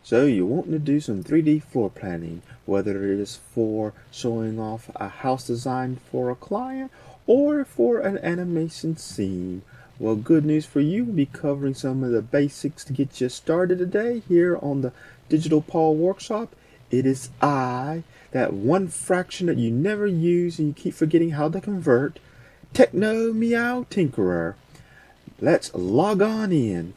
So you want to do some 3D floor planning, whether it is for showing off a house design for a client or for an animation scene. Well, good news for you. We'll be covering some of the basics to get you started today here on the Digital Paul Workshop. It is I, that one fraction that you never use and you keep forgetting how to convert, Techno Meow Tinkerer. Let's log on in.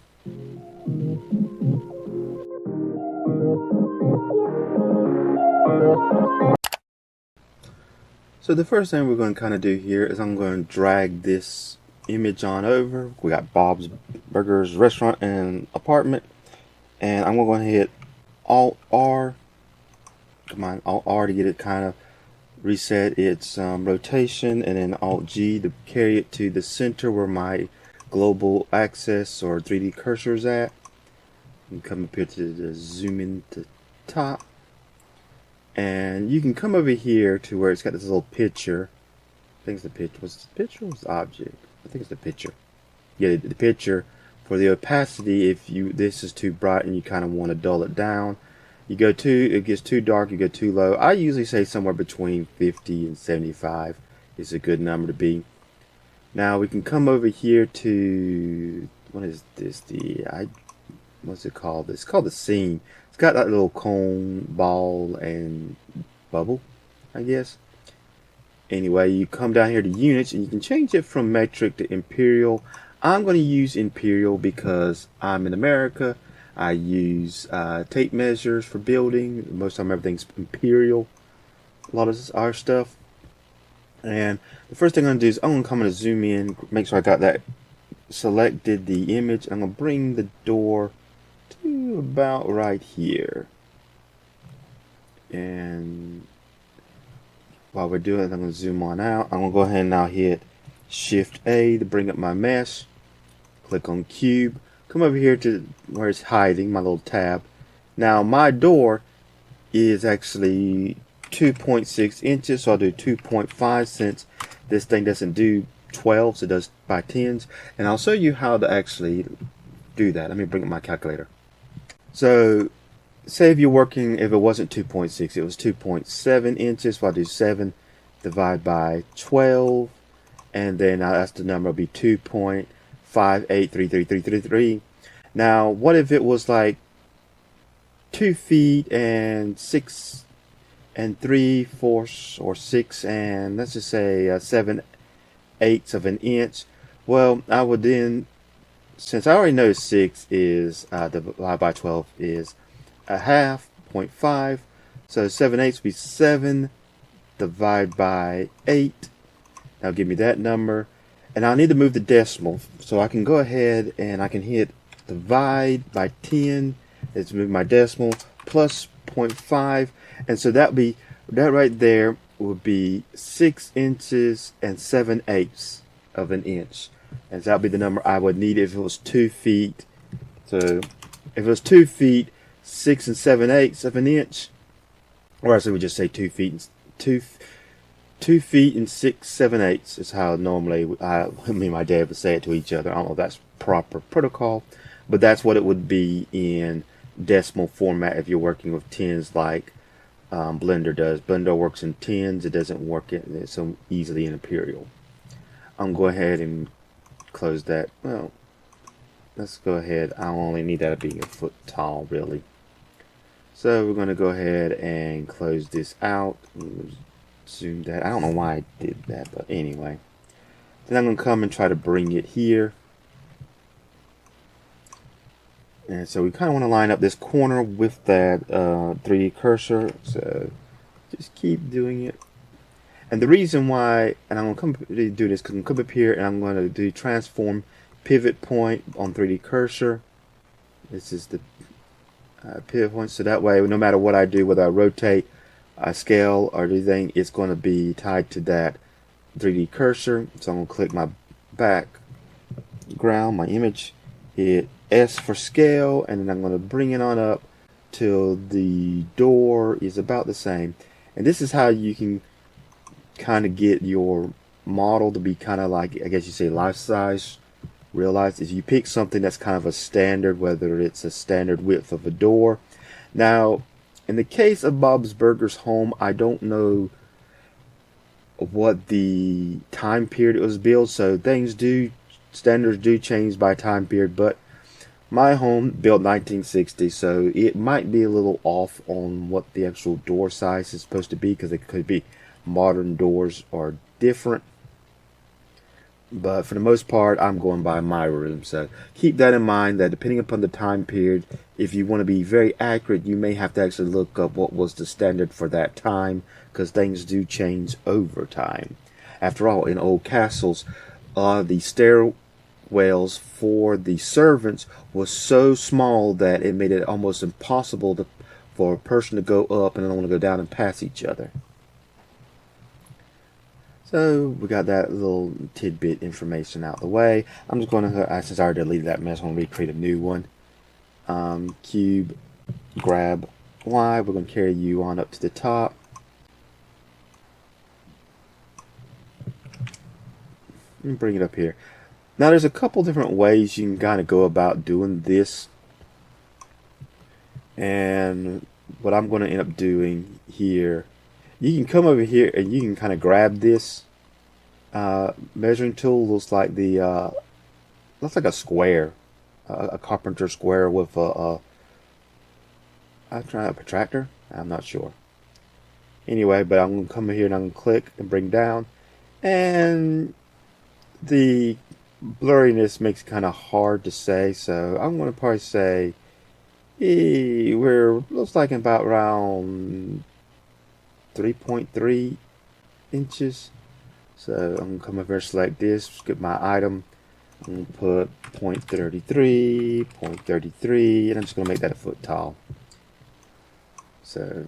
So the first thing we're going to kind of do here is I'm going to drag this image on over. We got Bob's Burgers restaurant and apartment, and I'm going to hit Alt R. Come on, Alt R to get it kind of reset its rotation, and then Alt G to carry it to the center where my global access or 3D cursor is at. And come up here to the zoom in to top. And you can come over here to where it's got this little picture. I think it's the picture. Was it the picture or was it the object? I think it's the picture. Yeah, the picture. For the opacity, if this is too bright and you kind of want to dull it down, it gets too dark, you go too low. I usually say somewhere between 50 and 75 is a good number to be. Now we can come over here to, what is this? What's it called? It's called the scene. It's got that little cone, ball, and bubble, I guess. Anyway, you come down here to units, and you can change it from metric to imperial. I'm going to use imperial because I'm in America. I use tape measures for building. Most of the time, everything's imperial. A lot of our stuff. And the first thing I'm going to do is I'm going to come and zoom in, make sure I got that selected, the image. I'm going to bring the door to about right here, and while we're doing it, I'm going to zoom on out. I'm going to go ahead and now hit Shift A to bring up my mesh, click on cube, come over here to where it's hiding, my little tab. Now my door is actually 2.6 inches, so I'll do 2.5 since this thing doesn't do 12, so it does by 10s, and I'll show you how to actually do that. Let me bring up my calculator. So, say if you're working, if it wasn't 2.6, it was 2.7 inches. So I'll do 7 divided by 12, and then that's the number will be 2.583333. Now, what if it was like 2 feet and 6 and 3/4 or 6 and let's just say 7/8 of an inch? Well, I would then, since I already know 6 is divided by 12 is a half, 0.5, so 7/8 would be 7 divided by 8. That'll give me that number, and I'll need to move the decimal, so I can go ahead and I can hit divide by 10. Let's move my decimal plus 0.5, and so that right there would be 6 inches and 7/8 of an inch. And so that would be the number I would need if it was 2 feet. So if it was 2 feet, 6 and 7/8 of an inch, or else we would just say 2 feet and 2 feet and 6 7/8 is how normally me and my dad would say it to each other. I don't know if that's proper protocol, but that's what it would be in decimal format if you're working with tens like Blender does. Blender works in tens. It doesn't work so easily in imperial. I'm going to go ahead and close that. Well, let's go ahead. I only need that to be a foot tall, really. So we're going to go ahead and close this out. Zoom that. I don't know why I did that, but anyway. Then I'm going to come and try to bring it here. And so we kind of want to line up this corner with that 3D cursor. So just keep doing it. And the reason why, and I'm going to do this because I'm going to come up here and I'm going to do transform pivot point on 3D cursor. This is the pivot point, so that way no matter what I do, whether I rotate, I scale or anything, it's going to be tied to that 3D cursor. So I'm going to click my background, my image, hit S for scale, and then I'm going to bring it on up till the door is about the same. And this is how you can kind of get your model to be kind of like, I guess you say, life size. Realize is you pick something that's kind of a standard, whether it's a standard width of a door, Now, in the case of Bob's Burgers home, I don't know what the time period it was built, so standards do change by time period, but my home built 1960, so it might be a little off on what the actual door size is supposed to be, because it could be modern doors are different. But for the most part, I'm going by my room. So keep that in mind, that depending upon the time period, if you want to be very accurate, you may have to actually look up what was the standard for that time, because things do change over time. After all, in old castles, the stairwells for the servants was so small that it made it almost impossible for a person to go up and then want to go down and pass each other. So we got that little tidbit information out of the way. I'm just going to, since I already deleted that mess, I'm going to recreate a new one. Cube, grab Y. We're going to carry you on up to the top. And bring it up here. Now there's a couple different ways you can kind of go about doing this. And what I'm going to end up doing here, you can come over here and you can kind of grab this measuring tool. Looks like a square, a carpenter square with I'm trying a protractor. I'm not sure. Anyway, but I'm going to come here and I'm going to click and bring down, and the blurriness makes it kind of hard to say. So I'm going to probably say we're looks like about around 3.3 inches. So I'm going to come over here, select this, get my item. I'm going to put 0.33, 0.33, and I'm just going to make that a foot tall. So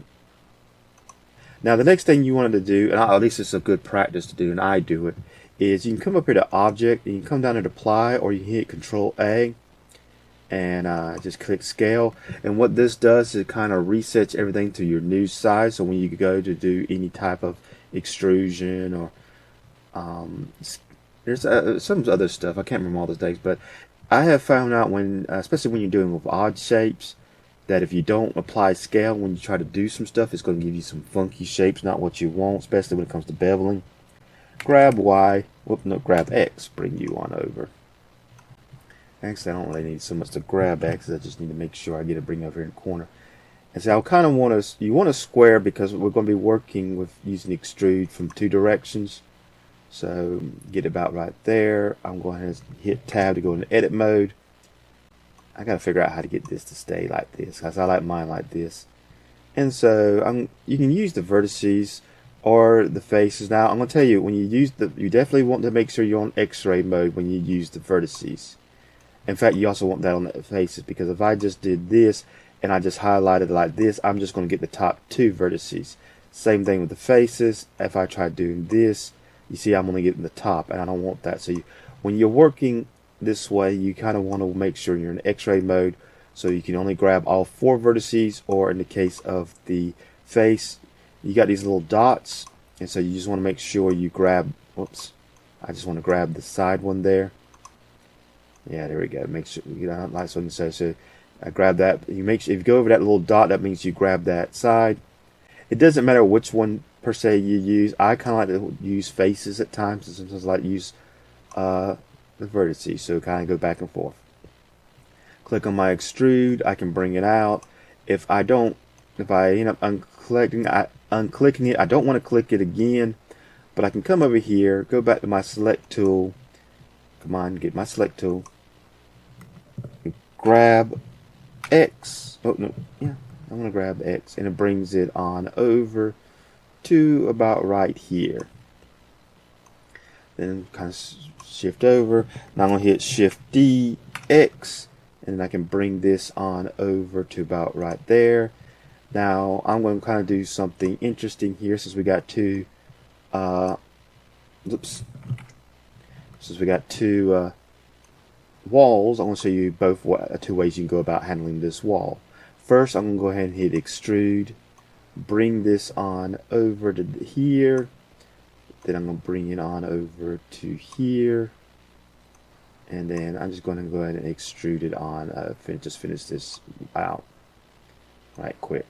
now the next thing you wanted to do, and at least it's a good practice to do, and I do it, is you can come up here to Object, and you can come down to Apply, or you can hit Control A, and just click Scale. And what this does is it kind of resets everything to your new size. So when you go to do any type of extrusion or there's some other stuff, I can't remember all those things, but I have found out when, especially when you're doing with odd shapes, that if you don't apply scale when you try to do some stuff, it's going to give you some funky shapes, not what you want, especially when it comes to beveling. Grab Y, grab X, bring you on over. Actually, I don't really need so much to grab X, I just need to make sure I get it bring over here in the corner. And so I kind of want to, you want a square because we're going to be working with using extrude from two directions. So get about right there. I'm going to hit tab to go into edit mode. I got to figure out how to get this to stay like this, because I like mine like this. And so you can use the vertices or the faces. Now I'm going to tell you, when you use you definitely want to make sure you're on X-ray mode when you use the vertices. In fact, you also want that on the faces, because if I just did this and I just highlighted like this, I'm just going to get the top two vertices. Same thing with the faces. If I try doing this, you see I'm only getting the top, and I don't want that. So when you're working this way, you kind of want to make sure you're in X-ray mode, so you can only grab all four vertices, or in the case of the face, you got these little dots, and so you just want to make sure you grab, whoops, I just want to grab the side one there. Yeah, there we go. Make sure you know, like something says. So I grab that. You make sure if you go over that little dot, that means you grab that side. It doesn't matter which one per se you use. I kind of like to use faces at times, and sometimes I like to use the vertices. So kind of go back and forth. Click on my extrude. I can bring it out. If I end up unclicking it, I don't want to click it again, but I can come over here, go back to my select tool. Come on, get my select tool. Grab X. Oh no, yeah, I'm gonna grab X, and it brings it on over to about right here. Then kind of shift over. Now I'm gonna hit Shift D, X, and then I can bring this on over to about right there. Now I'm going to kind of do something interesting here, since we got two. Since we got two walls, I want to show you both two ways you can go about handling this wall. First, I'm going to go ahead and hit extrude, bring this on over to here, then I'm going to bring it on over to here, and then I'm just going to go ahead and extrude it on, just finish this out. right quick.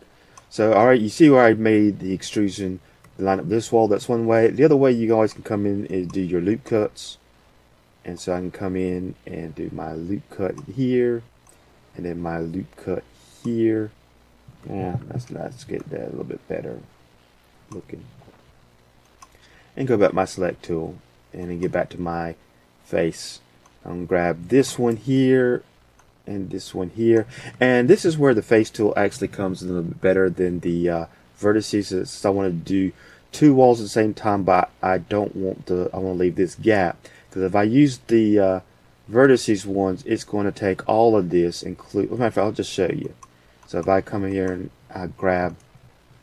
So alright, you see where I made the extrusion line up this wall. That's one way. The other way you guys can come in is do your loop cuts. And so I can come in and do my loop cut here, and then my loop cut here. Yeah, let's get that a little bit better looking. And go back to my select tool and then get back to my face. I'm gonna grab this one here and this one here, and this is where the face tool actually comes a little bit better than the vertices. So I want to do two walls at the same time, but I don't want to. I want to leave this gap, because if I use the vertices ones, it's going to take all of this, include. Matter of fact, I'll just show you. So if I come in here and I grab,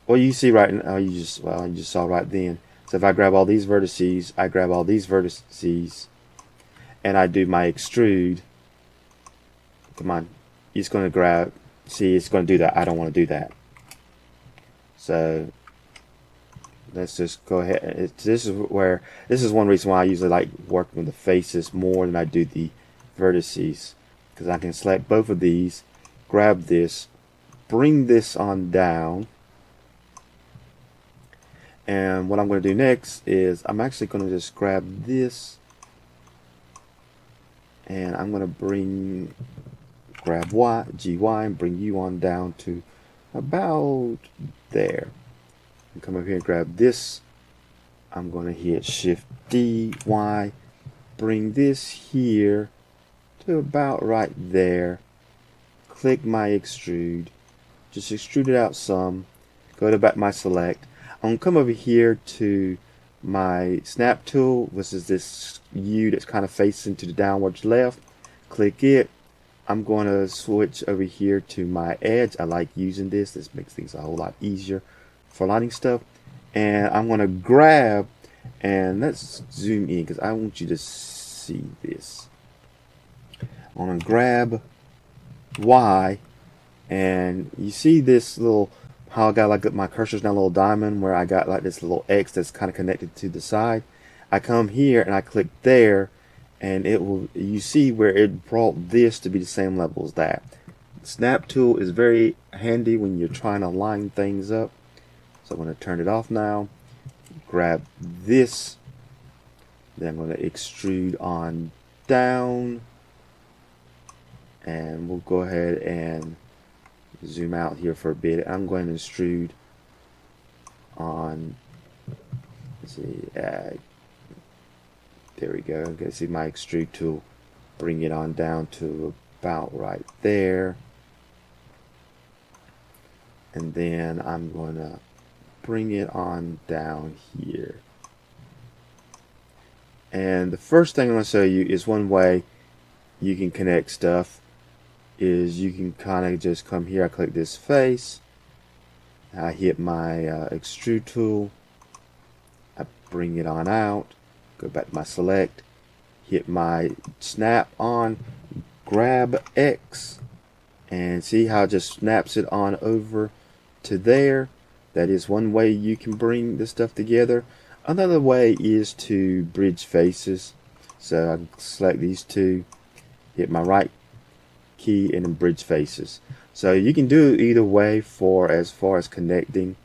well, you see right now, you just saw right then. So if I grab all these vertices, I grab all these vertices, and I do my extrude. Come on, it's going to grab. See, it's going to do that. I don't want to do that. So let's just go ahead. This is one reason why I usually like working with the faces more than I do the vertices, because I can select both of these, grab this, bring this on down, and what I'm going to do next is I'm actually going to just grab this, and I'm going to grab GY and bring you on down to about there. And come over here and grab this. I'm going to hit Shift D, Y, bring this here to about right there. Click my extrude. Just extrude it out some. Go to back my select. I'm going to come over here to my snap tool, which is this U that's kind of facing to the downwards left. Click it. I'm going to switch over here to my edge. I like using this. This makes things a whole lot easier for lighting stuff. And I'm going to grab, and let's zoom in because I want you to see this. I'm going to grab Y, and you see this little, how I got like my cursor's now a little diamond, where I got like this little X that's kind of connected to the side. I come here and I click there, and it will, you see where it brought this to be the same level as that. Snap tool is very handy when you're trying to line things up. So I'm going to turn it off now. Grab this. Then I'm going to extrude on down. And we'll go ahead and zoom out here for a bit. I'm going to extrude on, let's see, there we go. Okay, see my extrude tool. Bring it on down to about right there. And then I'm going to bring it on down here. And the first thing I'm going to show you is one way you can connect stuff is you can kind of just come here. I click this face. I hit my extrude tool. I bring it on out. Go back to my select. Hit my snap on. Grab X. And see how it just snaps it on over to there. That is one way you can bring this stuff together. Another way is to bridge faces. So I can select these two, hit my right key, and then bridge faces. So you can do it either way for as far as connecting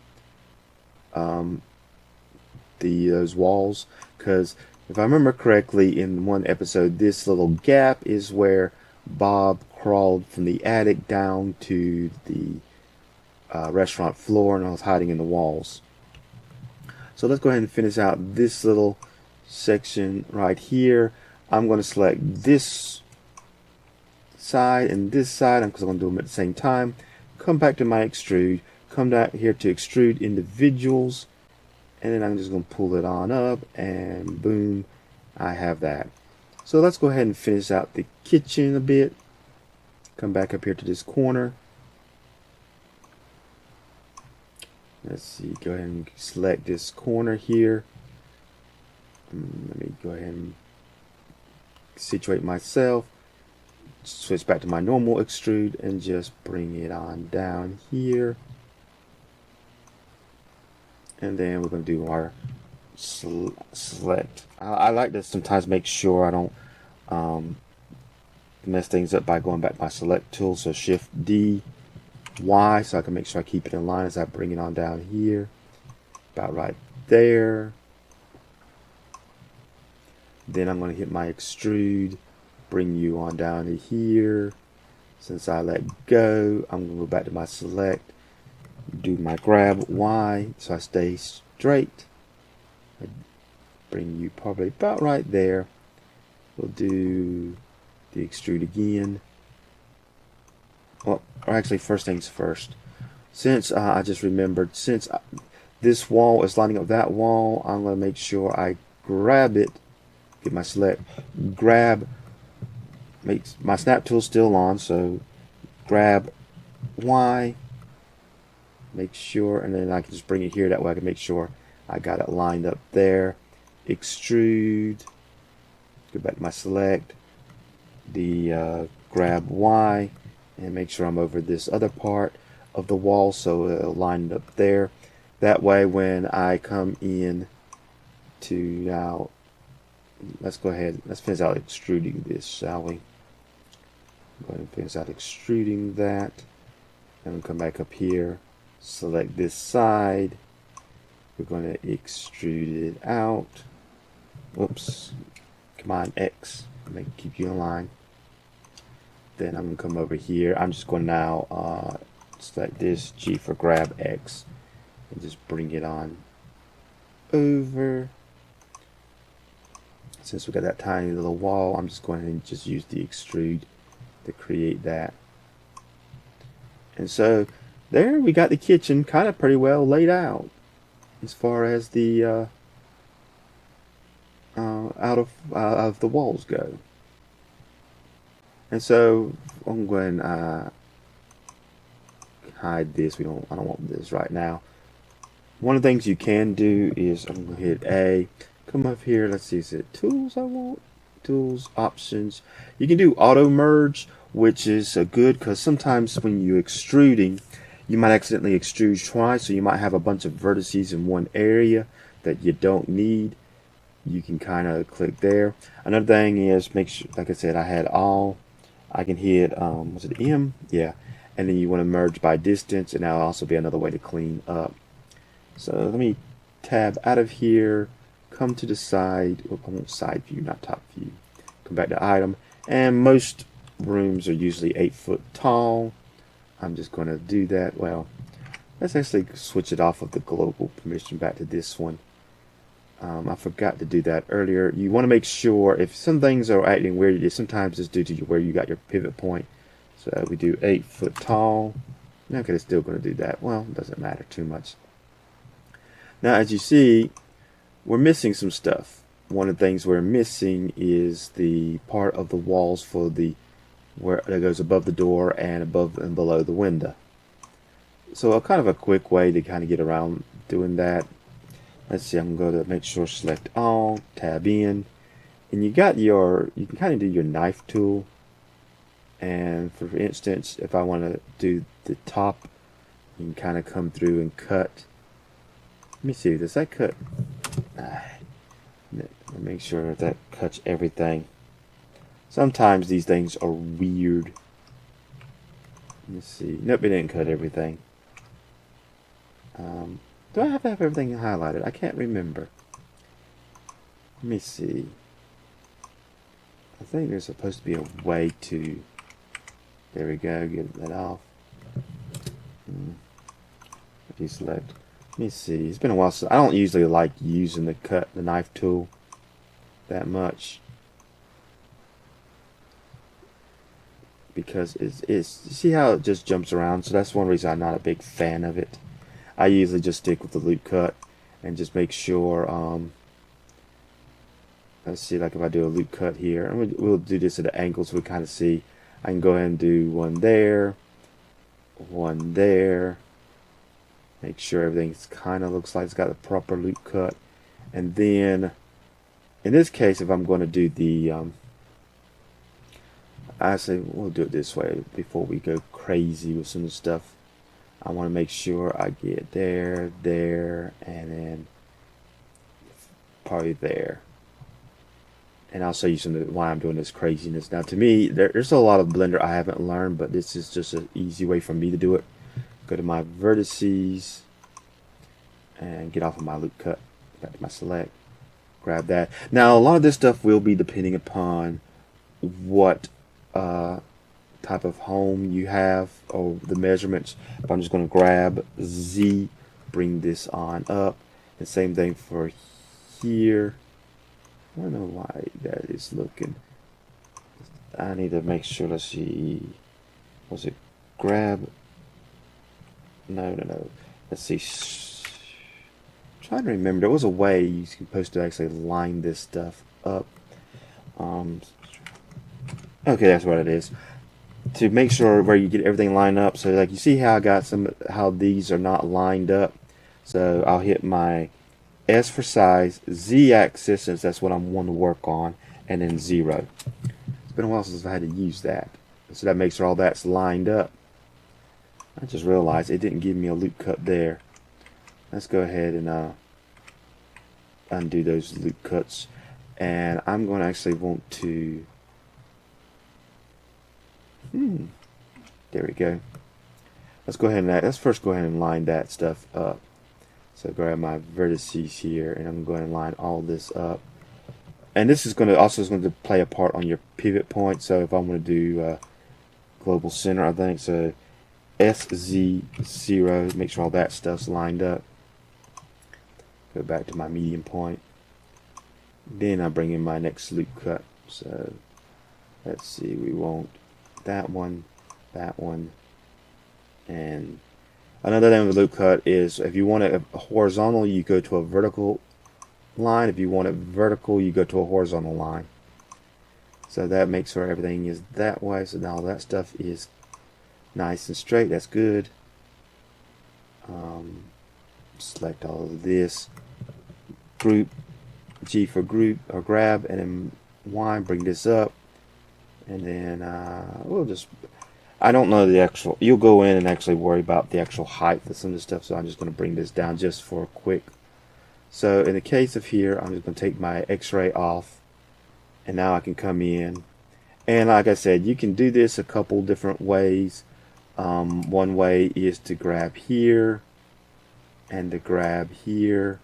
those walls. Because if I remember correctly, in one episode, this little gap is where Bob crawled from the attic down to the restaurant floor, and I was hiding in the walls. So let's go ahead and finish out this little section right here. I'm going to select this side and this side because I'm going to do them at the same time. Come back to my extrude, come down here to extrude individuals, and then I'm just going to pull it on up, and boom, I have that. So let's go ahead and finish out the kitchen a bit. Come back up here to this corner. Let's see, go ahead and select this corner here. Let me go ahead and situate myself. Switch back to my normal extrude and just bring it on down here. And then we're going to do our select. I like to sometimes make sure I don't mess things up by going back to my select tool. So Shift D, Y so I can make sure I keep it in line as I bring it on down here. About right there. Then I'm going to hit my extrude, bring you on down to here. Since I let go, I'm going to go back to my select, do my grab Y so I stay straight. I bring you probably about right there. We'll do the extrude again. Well, or actually, first things first. Since I just remembered, since this wall is lining up that wall, I'm going to make sure I grab it, get my select, grab, make my snap tool still on, so grab Y, make sure, and then I can just bring it here, that way I can make sure I got it lined up there. Extrude, go back to my select, the grab Y, and make sure I'm over this other part of the wall so it'll line up there. That way when I come in to now, let's go ahead, let's finish out extruding this, shall we? Go ahead and finish out extruding that, and we'll come back up here, select this side, we're going to extrude it out. Whoops, Command X, keep you in line. Then I'm going to come over here, I'm just going to now select this, G for grab X, and just bring it on over. Since we got that tiny little wall, I'm just going to just use the extrude to create that. And so there we got the kitchen kind of pretty well laid out as far as the out of the walls go. And so I'm going to hide this. I don't want this right now. One of the things you can do is I'm going to hit A, come up here. Let's see, is it tools I want? Tools, options. You can do auto merge, which is good because sometimes when you're extruding, you might accidentally extrude twice, so you might have a bunch of vertices in one area that you don't need. You can kind of click there. Another thing is make sure, like I said, I had all. I can hit was it M? Yeah. And then you want to merge by distance, and that'll also be another way to clean up. So let me tab out of here, come to the side. Oh, I want side view, not top view. Come back to item, and most rooms are usually 8 foot tall. I'm just going to do that. Well, let's actually switch it off of the global permission back to this one. I forgot to do that earlier. You want to make sure if some things are acting weird, sometimes it's due to where you got your pivot point. So we do 8 foot tall. Okay, it's still going to do that. Well, it doesn't matter too much. Now, as you see, we're missing some stuff. One of the things we're missing is the part of the walls for the where that goes above the door and above and below the window. So a kind of a quick way to kind of get around doing that. Let's see, I'm going to make sure select all, tab in, and you can kind of do your knife tool. And for instance, if I want to do the top, you can kind of come through and cut. Let me see, does that cut? Make sure that cuts everything. Sometimes these things are weird. Let me see. Nope, it didn't cut everything. Do I have to have everything highlighted? I can't remember. Let me see. I think there's supposed to be a way to. There we go. Get that off. Deselect. Let me see. It's been a while since I don't usually like using the knife tool that much because it's you see how it just jumps around. So that's one reason I'm not a big fan of it. I usually just stick with the loop cut and just make sure. Let's see, like if I do a loop cut here, and we'll do this at an angle so we kind of see. I can go ahead and do one there. Make sure everything kind of looks like it's got the proper loop cut. And then, in this case, if I'm going to do the, I say we'll do it this way before we go crazy with some of the stuff. I want to make sure I get there, and then probably there. And I'll show you why I'm doing this craziness. Now, to me, there's a lot of Blender I haven't learned, but this is just an easy way for me to do it. Go to my vertices and get off of my loop cut. Back to my select. Grab that. Now, a lot of this stuff will be depending upon what type of home you have or the measurements. But I'm just going to grab Z, bring this on up. And same thing for here. I don't know why that is looking. I need to make sure. Let's see. Was it grab? No. Let's see. Trying to remember. There was a way you're supposed to actually line this stuff up. Okay, that's what it is. To make sure where you get everything lined up. So like you see how I got how these are not lined up. So I'll hit my S for size, Z axis, since that's what I'm wanting to work on, and then 0. It's been a while since I had to use that. So that makes sure all that's lined up. I just realized it didn't give me a loop cut there. Let's go ahead and undo those loop cuts. And I'm going to actually want to... There we go. Let's go ahead and let's first go ahead and line that stuff up. So grab my vertices here, and I'm going to line all this up. And this is going to play a part on your pivot point. So if I'm going to do global center, I think so. SZ0, make sure all that stuff's lined up. Go back to my medium point. Then I bring in my next loop cut. So let's see, we want that one, and another thing with loop cut is if you want it horizontal, you go to a vertical line. If you want it vertical, you go to a horizontal line. So that makes sure everything is that way. So now that stuff is nice and straight. That's good. Select all of this. Group, G for group or grab, and then Y, bring this up. And then we'll just, I don't know the actual, you'll go in and actually worry about the actual height of some of the stuff. So I'm just going to bring this down just for a quick. So in the case of here, I'm just going to take my X-ray off. And now I can come in. And like I said, you can do this a couple different ways. One way is to grab here and to grab here.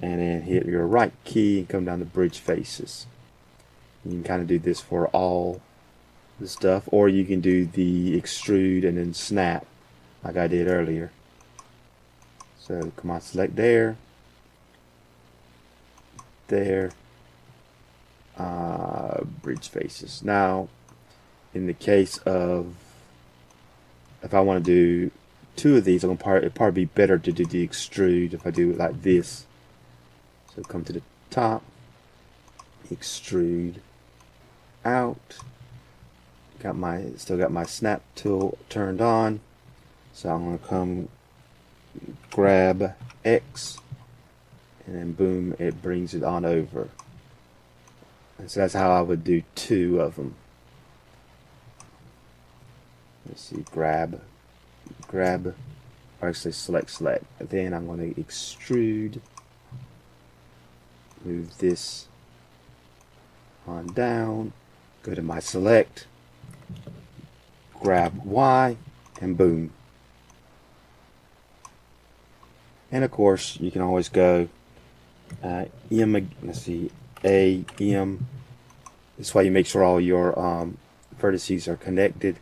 And then hit your right key and come down to bridge faces. You can kind of do this for all the stuff, or you can do the extrude and then snap like I did earlier. So come on, select there, bridge faces. Now in the case of if I want to do 2 of these, it'd probably be better to do the extrude if I do it like this. So come to the top, extrude out. Still got my snap tool turned on. So I'm going to come grab X, and then boom, it brings it on over. And so that's how I would do 2 of them. Let's see, grab, or actually select. Then I'm going to extrude. Move this on down, go to my select, grab Y, and boom. And of course, you can always go M, let's see, A, M. This way you make sure all your vertices are connected.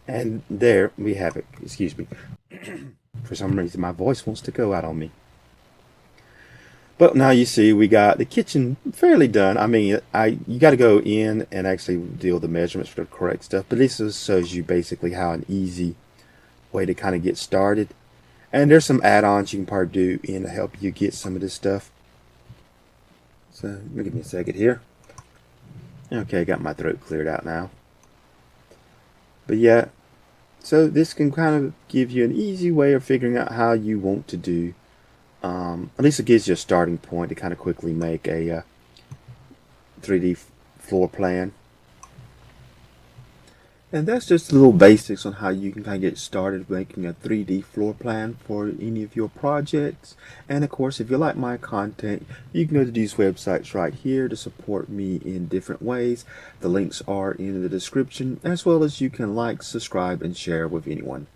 And there we have it. Excuse me. For some reason, my voice wants to go out on me. But now you see we got the kitchen fairly done. I mean, you got to go in and actually deal the measurements for the correct stuff. But this just shows you basically how an easy way to kind of get started. And there's some add-ons you can probably do in to help you get some of this stuff. So give me a second here. Okay, got my throat cleared out now. But yeah, so this can kind of give you an easy way of figuring out how you want to do. At least it gives you a starting point to kind of quickly make a 3D floor plan. And that's just a little basics on how you can kind of get started making a 3D floor plan for any of your projects. And of course, if you like my content, you can go to these websites right here to support me in different ways. The links are in the description, as well as you can like, subscribe, and share with anyone.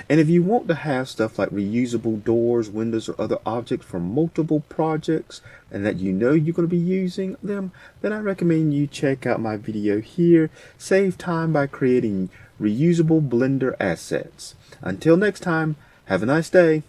And if you want to have stuff like reusable doors, windows, or other objects for multiple projects, and that you know you're going to be using them, then I recommend you check out my video here. Save time by creating reusable Blender assets. Until next time, have a nice day.